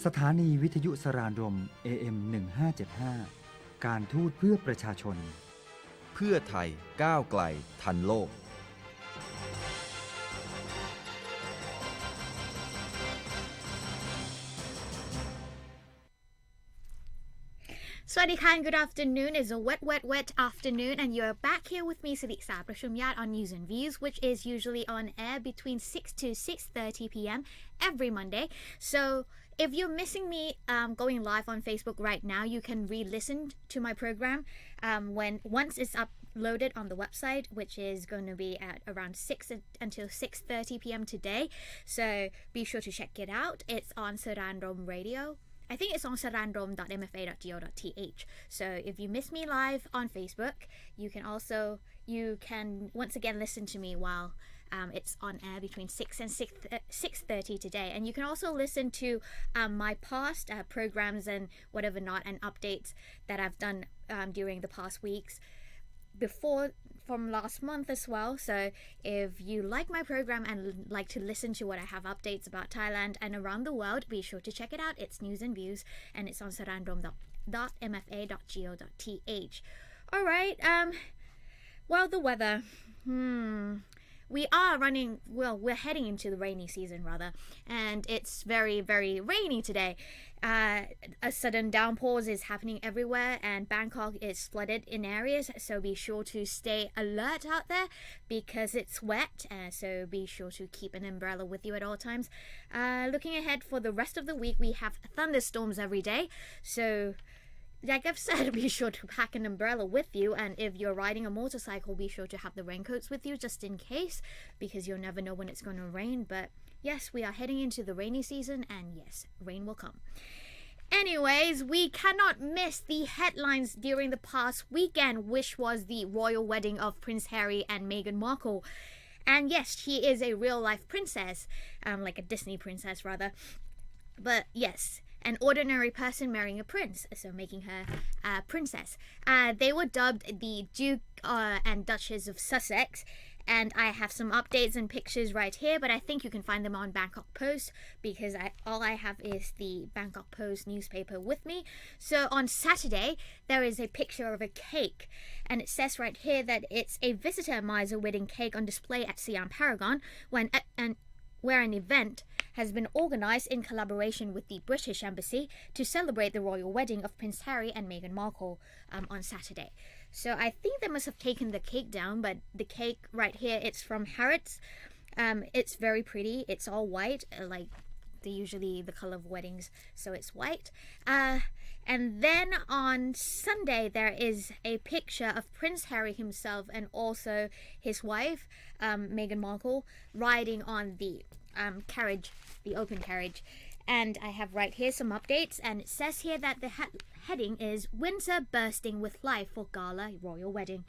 สถานีวิทยุสรานรม AM 1575การทูตเพื่อประชาชนเพื่อไทยก้าวไกลทันโลกSwadika and good afternoon. It's a wet afternoon and you're back here with me, Sadiqa,ประช มญาต on News and Views, which is usually on air between 6 to 6:30 p.m. every Monday. So if you're missing me going live on Facebook right now, you can re-listen to my program once it's uploaded on the website, which is going to be at around 6 until 6:30 p.m. today. So be sure to check it out. It's on Sara'n Rом Radio.I think it's on saranrom.mfa.go.th. So if you miss me live on Facebook, you can once again listen to me while it's on air between 6 and 6:30 today. And you can also listen to my past programs and whatever not and updates that I've done during the past weeks before from last month as well. So if you like my program and like to listen to what I have updates about Thailand and around the world, be sure to check it out. It's News and Views and it's on saranrom.mfa.go.th. All right. Well, the weather. We're heading into the rainy season rather, and it's very, very rainy today. A sudden downpours is happening everywhere and Bangkok is flooded in areas, so be sure to stay alert out there because it's wet, so be sure to keep an umbrella with you at all times. Looking ahead for the rest of the week, we have thunderstorms every day, so like I've said, be sure to pack an umbrella with you, and if you're riding a motorcycle, be sure to have the raincoats with you just in case, because you'll never know when it's going to rain. But yes, we are heading into the rainy season, and yes, rain will come. Anyways, we cannot miss the headlines during the past weekend, which was the royal wedding of Prince Harry and Meghan Markle. And yes, she is a real-life princess, like a Disney princess rather. But yes.An ordinary person marrying a prince, so making her a princess. They were dubbed the Duke and Duchess of Sussex, and I have some updates and pictures right here, but I think you can find them on Bangkok Post because all I have is the Bangkok Post newspaper with me. So on Saturday, there is a picture of a cake, and it says right here that it's a visitor miser wedding cake on display at Siam Paragon where an event has been organised in collaboration with the British Embassy to celebrate the royal wedding of Prince Harry and Meghan Markle on Saturday. So I think they must have taken the cake down, but the cake right here, it's from Harrods. It's very pretty. It's all white, like usually the colour of weddings, so it's white. And then on Sunday, there is a picture of Prince Harry himself and also his wife, Meghan Markle, riding on the carriage, the open carriage. And I have right here some updates, and it says here that the heading is Windsor bursting with life for gala royal wedding.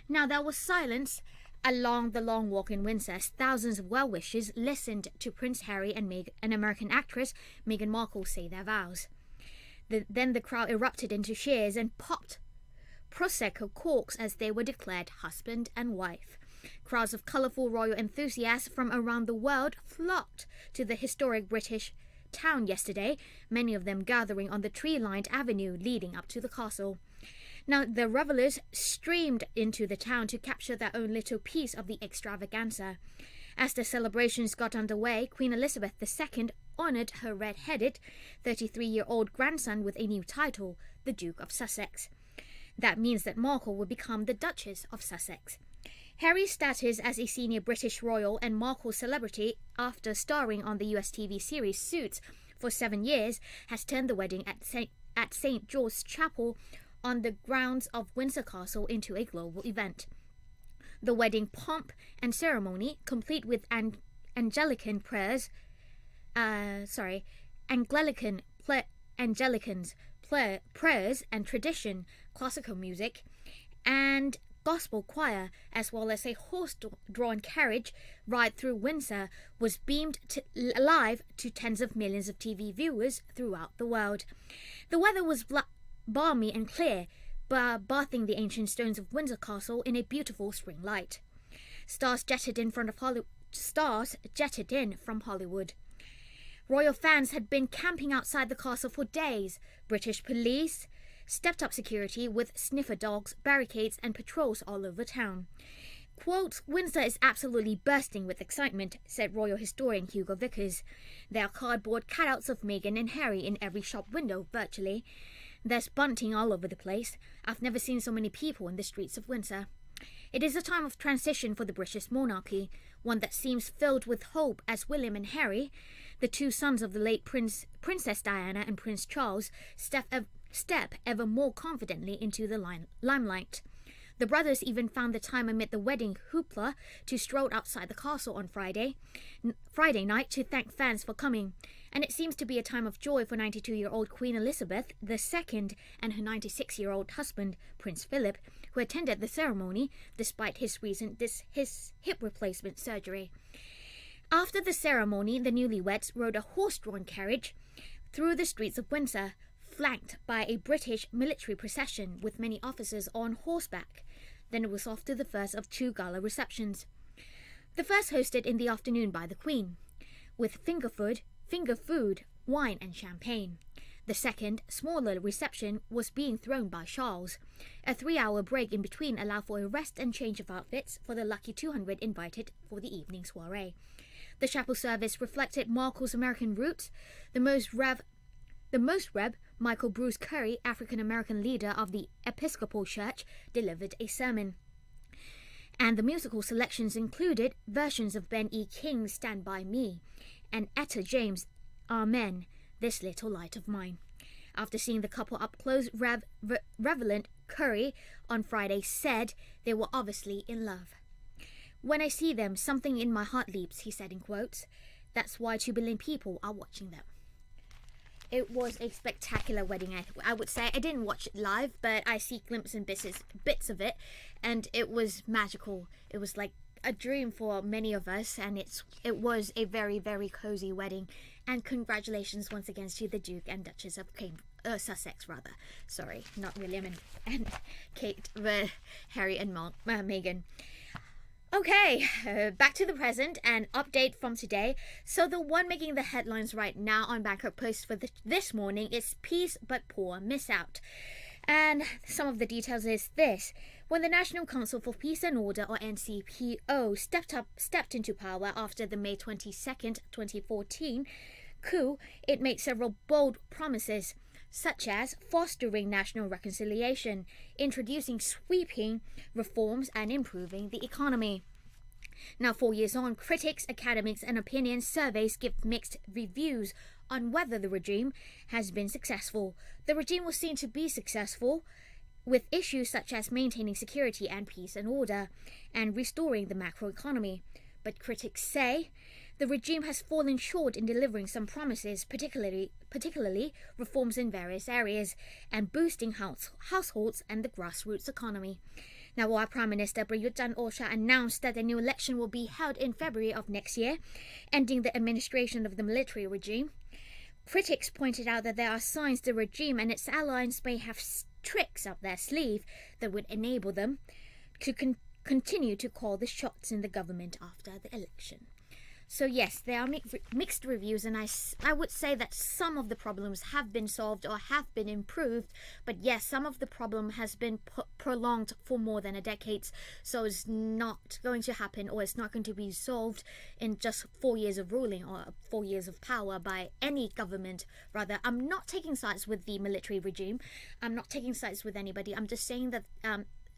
Now there was silence along the long walk in Windsor as thousands of well-wishers listened to Prince Harry and American actress Meghan Markle say their vows. Then the crowd erupted into cheers and popped Prosecco corks as they were declared husband and wife. Crowds of colourful royal enthusiasts from around the world flocked to the historic British town yesterday, many of them gathering on the tree-lined avenue leading up to the castle. Now, the revellers streamed into the town to capture their own little piece of the extravaganza. As the celebrations got underway, Queen Elizabeth II honoured her red-headed 33-year-old grandson with a new title, the Duke of Sussex. That means that Markle will become the Duchess of Sussex.Harry's status as a senior British royal and Markle's celebrity after starring on the US TV series Suits for 7 years has turned the wedding at St. George's Chapel on the grounds of Windsor Castle into a global event. The wedding pomp and ceremony, complete with Anglican prayers and tradition, classical music, and gospel choir, as well as a horse-drawn carriage ride through Windsor, was beamed live to tens of millions of TV viewers throughout the world. The weather was balmy and clear, bathing the ancient stones of Windsor Castle in a beautiful spring light. Stars jetted in from Hollywood. Royal fans had been camping outside the castle for days. British police stepped up security with sniffer dogs, barricades and patrols all over town. Quote, Windsor is absolutely bursting with excitement, said royal historian Hugo Vickers. There are cardboard cutouts of Meghan and Harry in every shop window, virtually. There's bunting all over the place. I've never seen so many people in the streets of Windsor. It is a time of transition for the British monarchy, one that seems filled with hope as William and Harry, the two sons of the late Princess Diana and Prince Charles, step ever more confidently into the limelight. The brothers even found the time amid the wedding hoopla to stroll outside the castle on Friday night to thank fans for coming. And it seems to be a time of joy for 92-year-old Queen Elizabeth II and her 96-year-old husband, Prince Philip, who attended the ceremony despite his hip replacement surgery. After the ceremony, the newlyweds rode a horse-drawn carriage through the streets of Windsor, flanked by a British military procession with many officers on horseback. Then it was off to the first of two gala receptions. The first hosted in the afternoon by the Queen, with finger food, wine and champagne. The second, smaller reception was being thrown by Charles. A 3-hour break in between allowed for a rest and change of outfits for the lucky 200 invited for the evening soiree. The chapel service reflected Markle's American roots. The most Rev. Michael Bruce Curry, African-American leader of the Episcopal Church, delivered a sermon. And the musical selections included versions of Ben E. King's Stand By Me and Etta James' Amen, This Little Light of Mine. After seeing the couple up close, Reverend Curry on Friday said they were obviously in love. When I see them, something in my heart leaps, he said in quotes. That's why 2 billion people are watching them. It was a spectacular wedding, I would say. I didn't watch it live, but I see glimpses and bits of it, and it was magical. It was like a dream for many of us, and it was a very, very cozy wedding. And congratulations once again to the Duke and Duchess of Sussex, rather. Sorry, not William and Kate, but Harry and Meghan. Okay, back to the present and update from today. So the one making the headlines right now on Bangkok Post for this morning is Peace but Poor Miss Out. And some of the details is this. When the National Council for Peace and Order, or NCPO, stepped into power after the May 22nd, 2014 coup, it made several bold promises, such as fostering national reconciliation, introducing sweeping reforms, and improving the economy. Now, 4 years on, critics, academics, and opinion surveys give mixed reviews on whether the regime has been successful. The regime was seen to be successful with issues such as maintaining security and peace and order, and restoring the macroeconomy. But critics say the regime has fallen short in delivering some promises, particularly reforms in various areas, and boosting households and the grassroots economy. Now, while Prime Minister Prayut Chan-o-cha announced that a new election will be held in February of next year, ending the administration of the military regime, critics pointed out that there are signs the regime and its allies may have tricks up their sleeve that would enable them to continue to call the shots in the government after the election. So yes, there are mixed reviews, and I would say that some of the problems have been solved or have been improved, but yes, some of the problem has been prolonged for more than a decade, so it's not going to happen, or it's not going to be solved in just 4 years of ruling or 4 years of power by any government. Rather, I'm not taking sides with the military regime. I'm not taking sides with anybody. I'm just saying that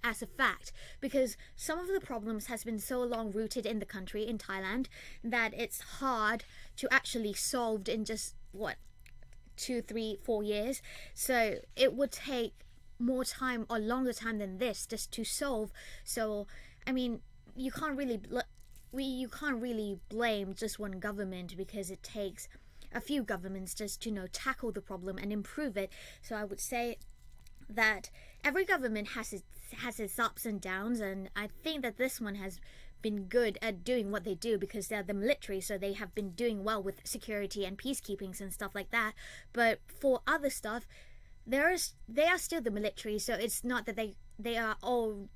as a fact, because some of the problems has been so long rooted in the country, in Thailand, that it's hard to actually solve in just 2, 3, 4 years. So it would take more time or longer time than this just to solve. So I mean, you can't really blame just one government, because it takes a few governments just to tackle the problem and improve it. So I would say that every government has its ups and downs, and I think that this one has been good at doing what they do, because they're the military, so they have been doing well with security and peacekeeping and stuff like that. But for other stuff, they are still the military, so it's not that they they are all,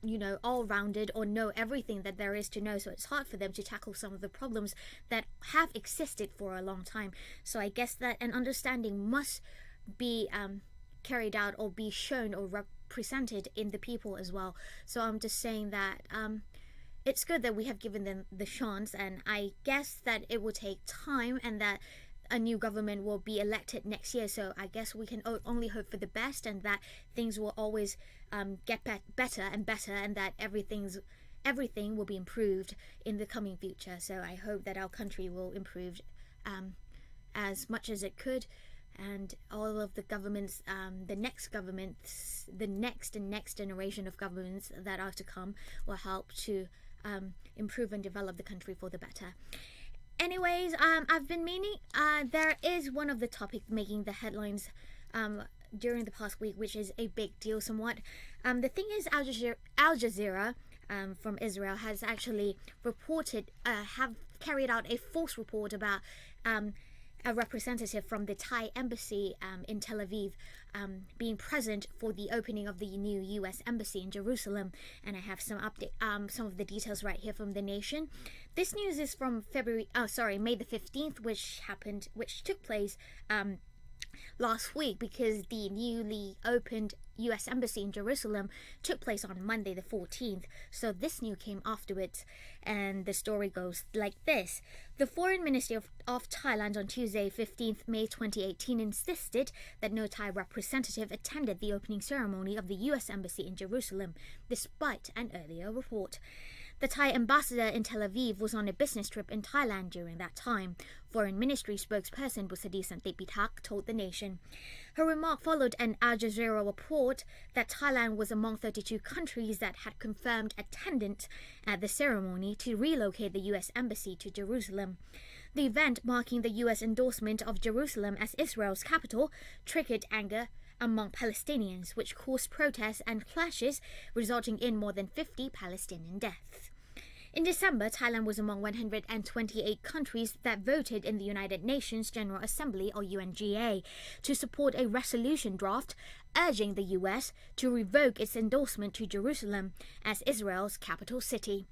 all rounded or know everything that there is to know. So it's hard for them to tackle some of the problems that have existed for a long time. So I guess that an understanding must be carried out or be shown or represented in the people as well. So I'm just saying that it's good that we have given them the chance, and I guess that it will take time and that a new government will be elected next year. So I guess we can only hope for the best, and that things will always get better and better, and that everything will be improved in the coming future. So I hope that our country will improve as much as it could, and all of the governments, the next and next generation of governments that are to come will help to improve and develop the country for the better. Anyways, I've been meaning, there is one of the topics making the headlines during the past week, which is a big deal somewhat. The thing is, Al Jazeera from Israel has actually have carried out a false report about a representative from the Thai embassy in Tel Aviv being present for the opening of the new U.S. embassy in Jerusalem. And I have some of the details right here from The Nation. This news is from May the 15th, which took place last week, because the newly opened U.S. embassy in Jerusalem took place on Monday the 14th. So this news came afterwards, and the story goes like this. The Foreign Ministry of Thailand on Tuesday, 15th May 2018, insisted that no Thai representative attended the opening ceremony of the U.S. embassy in Jerusalem, despite an earlier report. The Thai ambassador in Tel Aviv was on a business trip in Thailand during that time, Foreign Ministry spokesperson Busadi Santipitak told The Nation. Her remark followed an Al Jazeera report that Thailand was among 32 countries that had confirmed attendance at the ceremony to relocate the U.S. embassy to Jerusalem. The event, marking the U.S. endorsement of Jerusalem as Israel's capital, triggered anger among Palestinians, which caused protests and clashes, resulting in more than 50 Palestinian deaths. In December, Thailand was among 128 countries that voted in the United Nations General Assembly, or UNGA, to support a resolution draft urging the U.S. to revoke its endorsement to Jerusalem as Israel's capital city.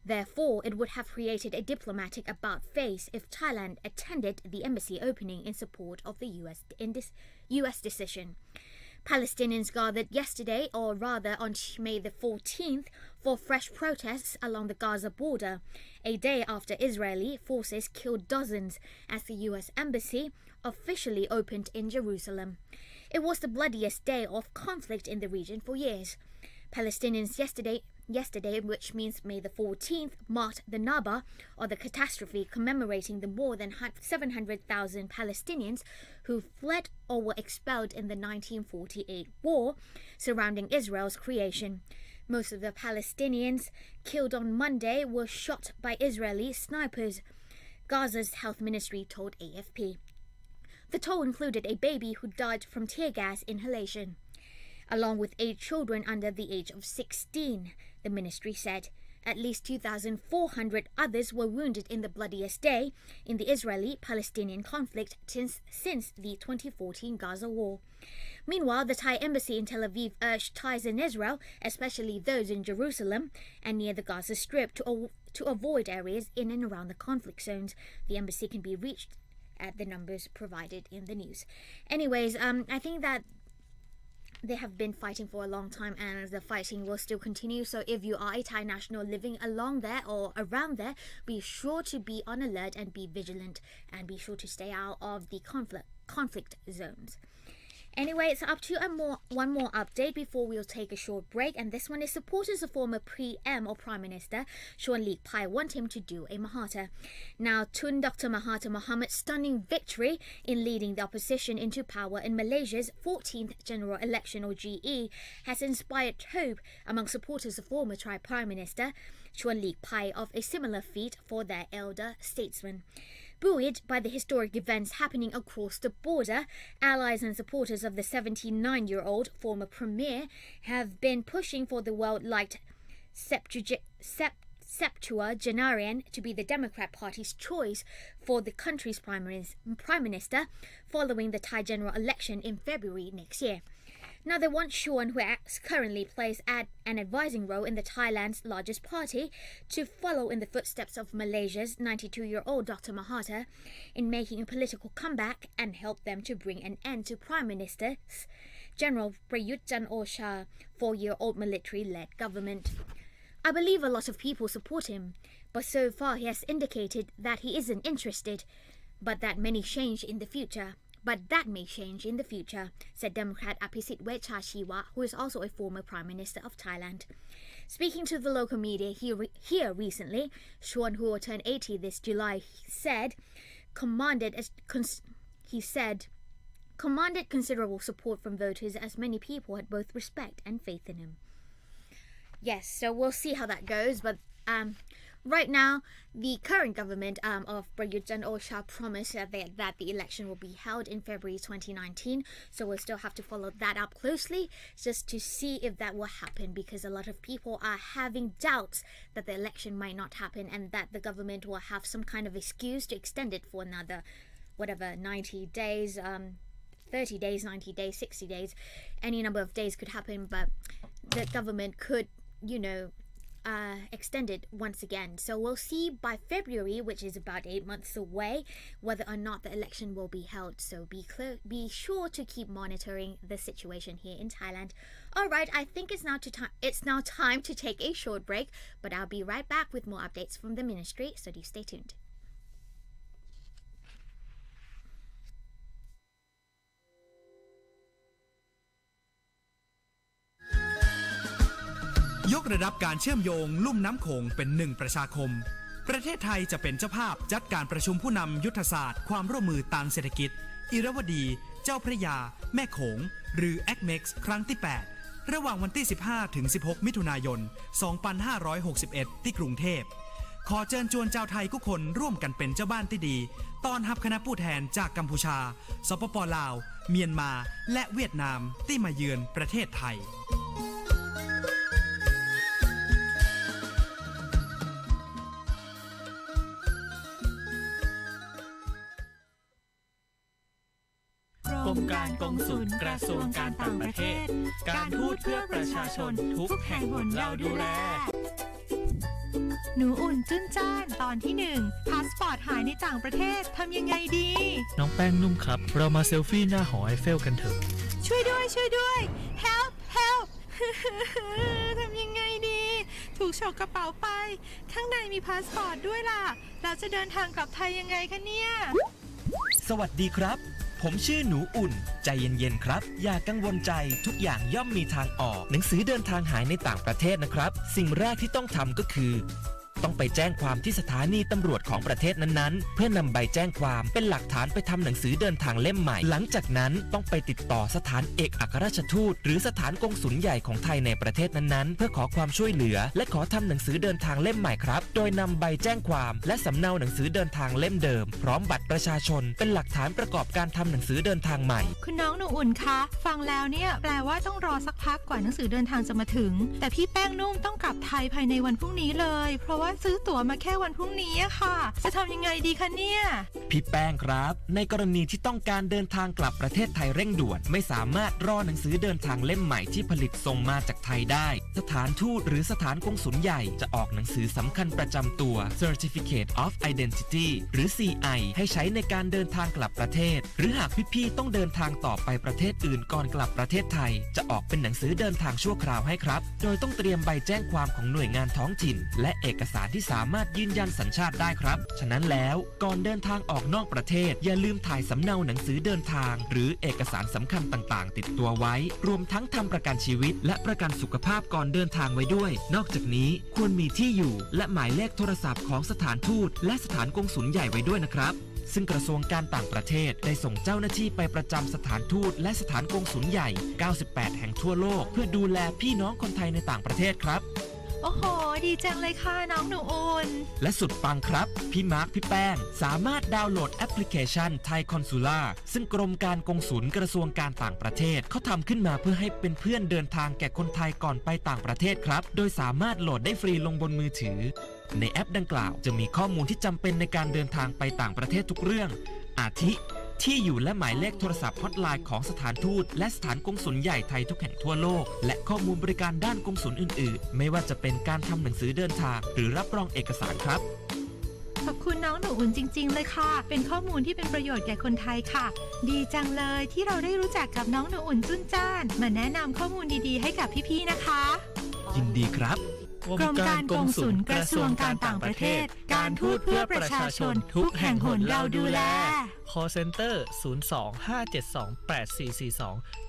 Therefore, it would have created a diplomatic about-face if Thailand attended the embassy opening in support of the U.S. decision. Palestinians gathered yesterday, or rather on May the 14th, for fresh protests along the Gaza border, a day after Israeli forces killed dozens as the U.S. embassy officially opened in Jerusalem. It was the bloodiest day of conflict in the region for years. Palestinians yesterday, which means May the 14th, marked the Nakba, or the catastrophe commemorating the more than 700,000 Palestinians who fled or were expelled in the 1948 war surrounding Israel's creation. Most of the Palestinians killed on Monday were shot by Israeli snipers, Gaza's health ministry told AFP. The toll included a baby who died from tear gas inhalation, along with 8 children under the age of 16, the ministry said. At least 2,400 others were wounded in the bloodiest day in the Israeli-Palestinian conflict since the 2014 Gaza war. Meanwhile, the Thai embassy in Tel Aviv urged Thais in Israel, especially those in Jerusalem and near the Gaza Strip, to avoid areas in and around the conflict zones. The embassy can be reached at the numbers provided in the news. Anyways, I think that they have been fighting for a long time, and the fighting will still continue. So if you are a Thai national living along there or around there, be sure to be on alert and be vigilant, and be sure to stay out of the conflict zones. Anyway, it's up to one more update before we'll take a short break, and this one is supporters of former PM or Prime Minister Chorn Leakpai want him to do a Mahathir. Now, Tun Dr. Mahathir Mohamad's stunning victory in leading the opposition into power in Malaysia's 14th General Election, or GE, has inspired hope among supporters of former Prime Minister Chorn Leakpai of a similar feat for their elder statesman. Buoyed by the historic events happening across the border, allies and supporters of the 79-year-old former premier have been pushing for the well-liked septuagenarian to be the Democrat Party's choice for the country's prime minister following the Thai general election in February next year. Now they want Shaun, who currently plays an advising role in the Thailand's largest party, to follow in the footsteps of Malaysia's 92-year-old Dr. Mahathir in making a political comeback and help them to bring an end to Prime Minister General Prayut Chan-o-cha 4-year-old military-led government. I believe a lot of people support him, but so far he has indicated that he isn't interested, but that may change in the future, said Democrat Apisit Wechachiwa, who is also a former Prime Minister of Thailand. Speaking to the local media here recently, Shaun, who will turn 80 this July, commanded considerable support from voters as many people had both respect and faith in him. Yes, so we'll see how that goes, but right now, the current government of Prayut Chan-o-cha promised that the election will be held in February 2019, so we'll still have to follow that up closely just to see if that will happen, because a lot of people are having doubts that the election might not happen and that the government will have some kind of excuse to extend it for another, 90 days, 30 days, 90 days, 60 days, any number of days could happen, but the government could, extend it once again. So we'll see by February, which is about 8 months away, whether or not the election will be held. So be sure to keep monitoring the situation here in Thailand. Alright, I think it's now time to take a short break, but I'll be right back with more updates from the ministry, so do stay tuned.ยกระดับการเชื่อมโยงลุ่มน้ำโขงเป็นหนึ่งประชาคมประเทศไทยจะเป็นเจ้าภาพจัดการประชุมผู้นำยุทธศาสตร์ความร่วมมือทางเศรษฐกิจอิรวดีเจ้าพระยาแม่โขงหรือ ACMEX ครั้งที่ 8 ระหว่างวันที่ 15 ถึง 16 มิถุนายน 2561 ที่กรุงเทพขอเชิญชวนชาวไทยทุกคนร่วมกันเป็นเจ้าบ้านที่ดีต้อนรับคณะผู้แทนจากกัมพูชาสปป.ลาวเมียนมาและเวียดนามที่มาเยือนประเทศไทยกรมการกงสุลกระทรวงการต่างประเทศการทูตเพื่อประชาชนทุกแห่งหนเราดูแลหนูอุ่นจุ้นจ้านตอนที่1พาสปอร์ตหายในต่างประเทศทำยังไงดีน้องแป้งนุ่มครับเรามาเซลฟี่หน้าหอไอเฟลกันเถอะช่วยด้วย help ทำยังไงดีถูกฉกกระเป๋าไปข้างในมีพาสปอร์ตด้วยล่ะเราจะเดินทางกลับไทยยังไงคะเนี่ยสวัสดีครับผมชื่อหนูอุ่นใจเย็นๆครับอย่ากังวลใจทุกอย่างย่อมมีทางออกหนังสือเดินทางหายในต่างประเทศนะครับสิ่งแรกที่ต้องทำก็คือต้องไปแจ้งความที่สถานีตำรวจของประเทศนั้นๆเพื่อนำใบแจ้งความเป็นหลักฐานไปทำหนังสือเดินทางเล่มใหม่หลังจากนั้นต้องไปติดต่อสถานเอกอัครราชทูตหรือสถานกงสุลใหญ่ของไทยในประเทศนั้นๆเพื่อขอความช่วยเหลือและขอทำหนังสือเดินทางเล่มใหม่ครับโดยนำใบแจ้งความและสำเนาหนังสือเดินทางเล่มเดิมพร้อมบัตรประชาชนเป็นหลักฐานประกอบการทำหนังสือเดินทางใหม่คุณน้องหนูอุ่นคะฟังแล้วเนี่ยแปลว่าต้องรอสักพักกว่าหนังสือเดินทางจะมาถึงแต่พี่แป้งนุ่มต้องกลับไทยภายในวันพรุ่งนี้เลยเพราะว่าซื้อตั๋วมาแค่วันพรุ่งนี้ค่ะจะทำยังไงดีคะเนี่ยพี่แป้งครับในกรณีที่ต้องการเดินทางกลับประเทศไทยเร่งด่วนไม่สามารถรอหนังสือเดินทางเล่มใหม่ที่ผลิตส่งมาจากไทยได้สถานทูตหรือสถานกงสุลใหญ่จะออกหนังสือสำคัญประจำตัว Certificate of Identity หรือ CI ให้ใช้ในการเดินทางกลับประเทศหรือหากพี่ๆต้องเดินทางต่อไปประเทศอื่นก่อนกลับประเทศไทยจะออกเป็นหนังสือเดินทางชั่วคราวให้ครับโดยต้องเตรียมใบแจ้งความของหน่วยงานท้องถิ่นและเอกสารที่สามารถยืนยันสัญชาติได้ครับฉะนั้นแล้วก่อนเดินทางออกนอกประเทศอย่าลืมถ่ายสำเนาหนังสือเดินทางหรือเอกสารสำคัญต่างๆติดตัวไว้รวมทั้งทำประกันชีวิตและประกันสุขภาพก่อนเดินทางไว้ด้วยนอกจากนี้ควรมีที่อยู่และหมายเลขโทรศัพท์ของสถานทูตและสถานกงสุลใหญ่ไว้ด้วยนะครับซึ่งกระทรวงการต่างประเทศได้ส่งเจ้าหน้าที่ไปประจำสถานทูตและสถานกงสุลใหญ่98แห่งทั่วโลกเพื่อดูแลพี่น้องคนไทยในต่างประเทศครับโอ้โหดีจังเลยค่ะน้องหนูอุ่นและสุดปังครับพี่มาร์คพี่แป้งสามารถดาวน์โหลดแอปพลิเคชันไทยคอนซูล่าซึ่งกรมการกงสุลกระทรวงการต่างประเทศเขาทำขึ้นมาเพื่อให้เป็นเพื่อนเดินทางแก่คนไทยก่อนไปต่างประเทศครับโดยสามารถโหลดได้ฟรีลงบนมือถือในแอปดังกล่าวจะมีข้อมูลที่จำเป็นในการเดินทางไปต่างประเทศทุกเรื่องอาทิ ที่อยู่และหมายเลขโทรศัพท์ฮอตไลน์ของสถานทูตและสถานกงสุลใหญ่ไทยทุกแห่งทั่วโลกและข้อมูลบริการด้านกงสุลอื่นๆไม่ว่าจะเป็นการทำหนังสือเดินทางหรือรับรองเอกสารครับขอบคุณน้องหนูอุ่นจริงๆเลยค่ะเป็นข้อมูลที่เป็นประโยชน์แก่คนไทยค่ะดีจังเลยที่เราได้รู้จักกับน้องหนูอุ่นจุนจ้านมาแนะนำข้อมูลดีๆให้กับพี่ๆนะคะยินดีครับกรมการกงสุลกระทรวงการต่างประเทศการทูตเพื่อประชาชนทุกแห่งหนเราดูแล Call Center 02-572-8442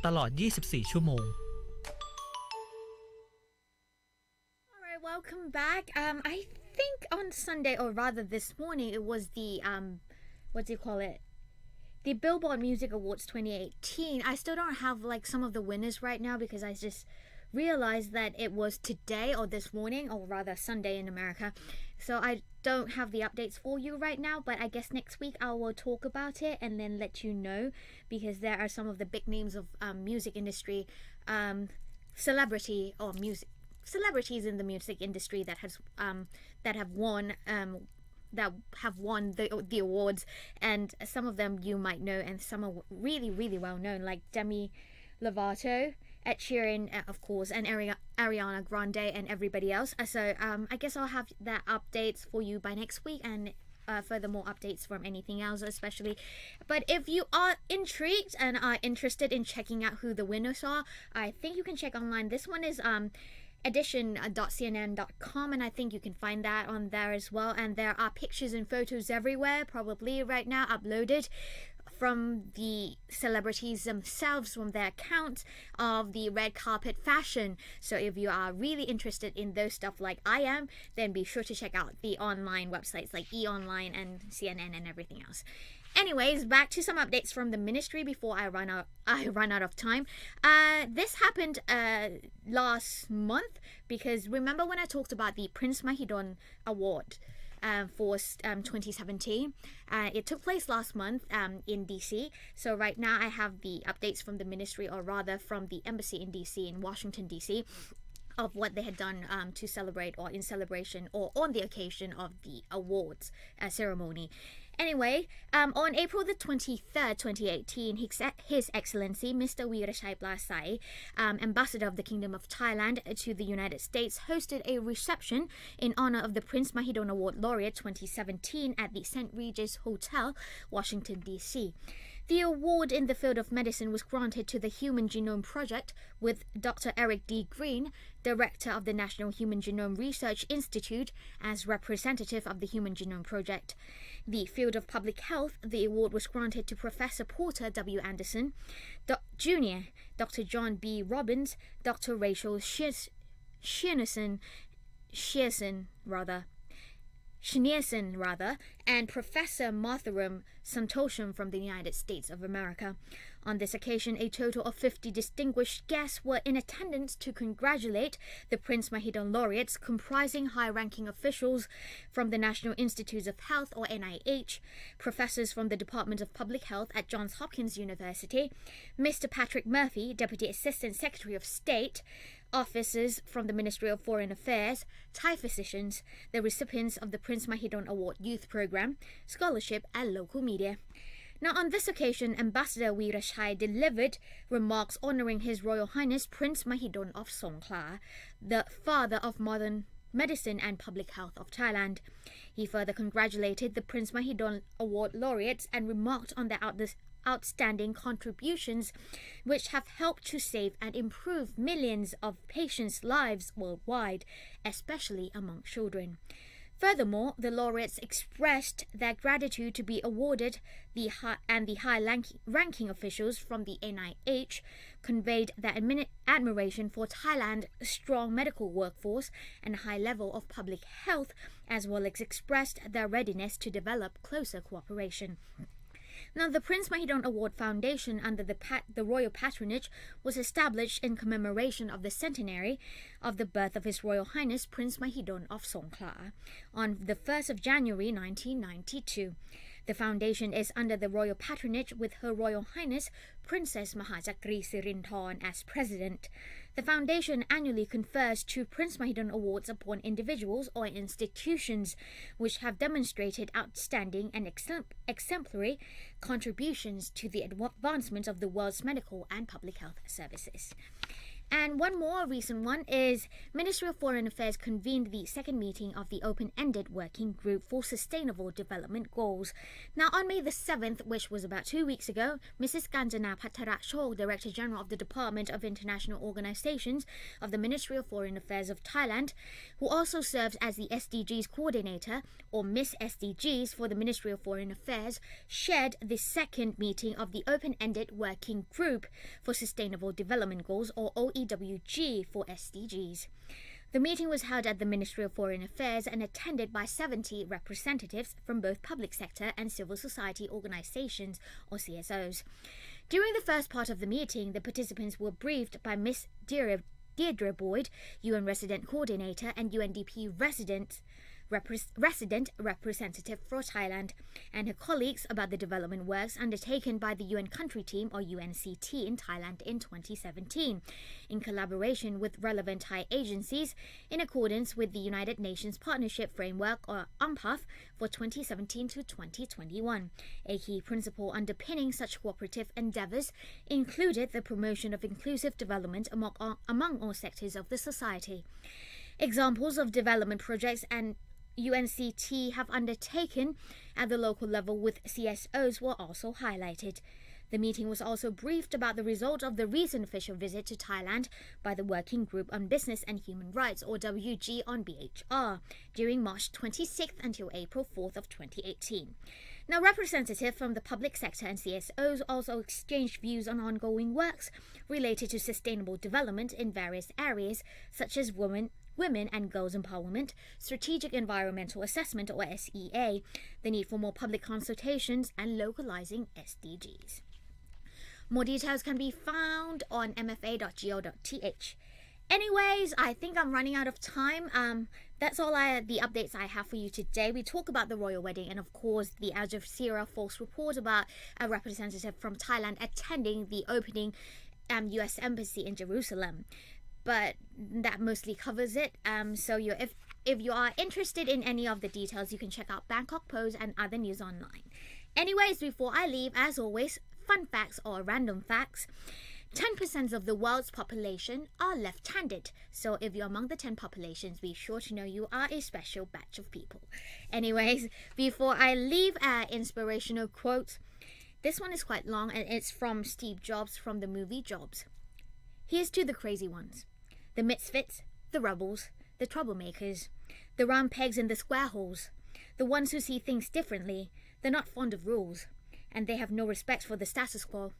ตลอด 24 ชั่วโมง Alright, welcome back. I think on Sunday, or rather this morning, it was the what do you call it? The Billboard Music Awards 2018. I still don't have like some of the winners right now because I just realized that it was today or this morning, or rather Sunday in America. So I don't have the updates for you right now, but I guess next week I will talk about it and then let you know, because there are some of the big names of music industry, celebrities in the music industry that have won the awards, and some of them you might know and some are really, really well known, like Demi Lovato, Ed Sheeran, of course, and Ariana Grande and everybody else. So I guess I'll have that updates for you by next week, and furthermore updates from anything else especially. But if you are intrigued and are interested in checking out who the winners are, I think you can check online. This one is edition.cnn.com, and I think you can find that on there as well. And there are pictures and photos everywhere, probably right now uploaded from the celebrities themselves, from their accounts of the red carpet fashion. So if you are really interested in those stuff like I am, then be sure to check out the online websites like eOnline and CNN and everything else. Anyways, back to some updates from the ministry before I run out of time. This happened last month, because remember when I talked about the Prince Mahidol Award for 2017. It took place last month in DC. So right now I have the updates from the ministry, or rather from the embassy in DC, in Washington DC, of what they had done to celebrate, or in celebration, or on the occasion of the awards ceremony. Anyway, on April the 23rd, 2018, His Excellency Mr. Weerashay Plasai, Ambassador of the Kingdom of Thailand to the United States, hosted a reception in honor of the Prince Mahidol Award Laureate 2017 at the St. Regis Hotel, Washington, D.C. The award in the field of medicine was granted to the Human Genome Project, with Dr. Eric D. Green, Director of the National Human Genome Research Institute, as representative of the Human Genome Project. The field of public health, the award was granted to Professor Porter W. Anderson, Jr., Dr. John B. Robbins, Dr. Rachel Schneerson, and Professor Martharam Santosham from the United States of America. On this occasion, a total of 50 distinguished guests were in attendance to congratulate the Prince Mahidol laureates, comprising high-ranking officials from the National Institutes of Health, or NIH, professors from the Department of Public Health at Johns Hopkins University, Mr. Patrick Murphy, Deputy Assistant Secretary of State, officers from the Ministry of Foreign Affairs, Thai physicians, the recipients of the Prince Mahidol Award Youth Program, scholarship, and local media. Now, on this occasion, Ambassador Weerashay delivered remarks honoring His Royal Highness Prince Mahidol of Songkhla, the father of modern medicine and public health of Thailand. He further congratulated the Prince Mahidol Award laureates and remarked on their outstanding contributions, which have helped to save and improve millions of patients' lives worldwide, especially among children. Furthermore, the laureates expressed their gratitude to be awarded, the high-ranking officials from the NIH conveyed their admiration for Thailand's strong medical workforce and high level of public health, as well as expressed their readiness to develop closer cooperation. Now, the Prince Mahidol Award Foundation, under the royal patronage, was established in commemoration of the centenary of the birth of His Royal Highness Prince Mahidol of Songkhla on the 1st of January 1992. The foundation is under the royal patronage with Her Royal Highness Princess Mahachakri Sirinthorn as president. The foundation annually confers two Prince Mahidol Awards upon individuals or institutions which have demonstrated outstanding and exemplary contributions to the advancement of the world's medical and public health services. And one more recent one is Ministry of Foreign Affairs convened the second meeting of the Open-Ended Working Group for Sustainable Development Goals. Now, on May the 7th, which was about 2 weeks ago, Mrs. Kanjana Pattarachok, Director General of the Department of International Organizations of the Ministry of Foreign Affairs of Thailand, who also serves as the SDGs Coordinator, or Miss SDGs, for the Ministry of Foreign Affairs, chaired the second meeting of the Open-Ended Working Group for Sustainable Development Goals, or OEWG for SDGs. The meeting was held at the Ministry of Foreign Affairs and attended by 70 representatives from both public sector and civil society organizations, or CSOs. During the first part of the meeting, the participants were briefed by Ms. Deirdre Boyd, UN Resident Coordinator and UNDP Resident Representative for Thailand, and her colleagues about the development works undertaken by the UN Country Team, or UNCT, in Thailand in 2017, in collaboration with relevant Thai agencies in accordance with the United Nations Partnership Framework, or UNPAF, for 2017 to 2021. A key principle underpinning such cooperative endeavors included the promotion of inclusive development among all sectors of the society. Examples of development projects and UNCT have undertaken at the local level with CSOs were also highlighted. The meeting was also briefed about the result of the recent official visit to Thailand by the Working Group on Business and Human Rights, or WG on BHR, during March 26th until April 4th of 2018. Now, representatives from the public sector and CSOs also exchanged views on ongoing works related to sustainable development in various areas, such as women and girls empowerment, strategic environmental assessment, or SEA, the need for more public consultations, and localizing SDGs. More details can be found on mfa.go.th. Anyways, I think I'm running out of time. That's all the updates I have for you today. We talk about the royal wedding and, of course, the Al Jazeera false report about a representative from Thailand attending the opening U.S. Embassy in Jerusalem. But that mostly covers it. So if you are interested in any of the details, you can check out Bangkok Post and other news online. Anyways, before I leave, as always, fun facts or random facts. 10% of the world's population are left-handed. So if you're among the 10 populations, be sure to know you are a special batch of people. Anyways, before I leave, inspirational quote. This one is quite long, and it's from Steve Jobs from the movie Jobs. Here's to the crazy ones, the misfits, the rebels, the troublemakers, the round pegs in the square holes, the ones who see things differently. They're not fond of rules, and they have no respect for the status quo.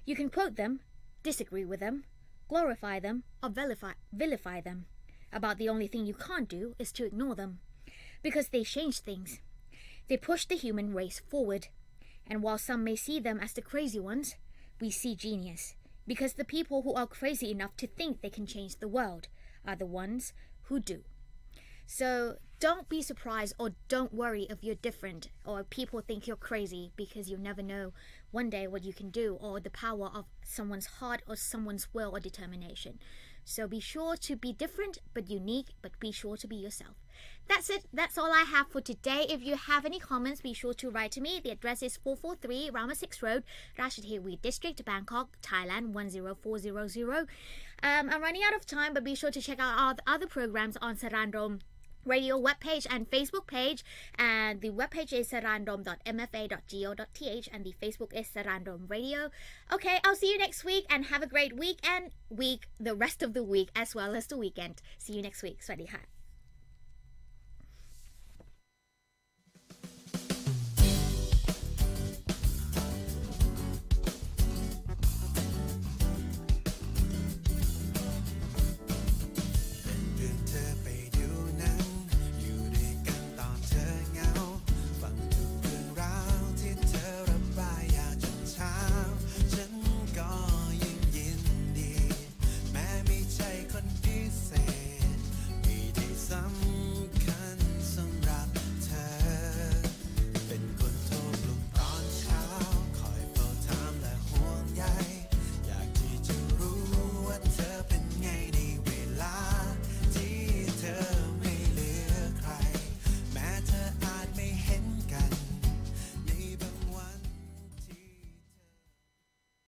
You can quote them, disagree with them, glorify them, or vilify them. About the only thing you can't do is to ignore them, because they change things. They push the human race forward, and while some may see them as the crazy ones, we see genius. Because the people who are crazy enough to think they can change the world are the ones who do. So don't be surprised or don't worry if you're different or people think you're crazy, because you never know one day what you can do or the power of someone's heart or someone's will or determination. So be sure to be different but unique, but be sure to be yourself. That's it. That's all I have for today. If you have any comments, be sure to write to me. The address is 443 Rama 6 Road, Ratchathewi District, Bangkok, Thailand 10400. I'm running out of time, but be sure to check out our other programs on SaraญรมRadio webpage and Facebook page, and the webpage is saranrom.mfa.go.th and the Facebook is Saraญรม Radio. Okay, I'll see you next week and have a great week, the rest of the week as well as the weekend. See you next week. สวัสดีค่ะ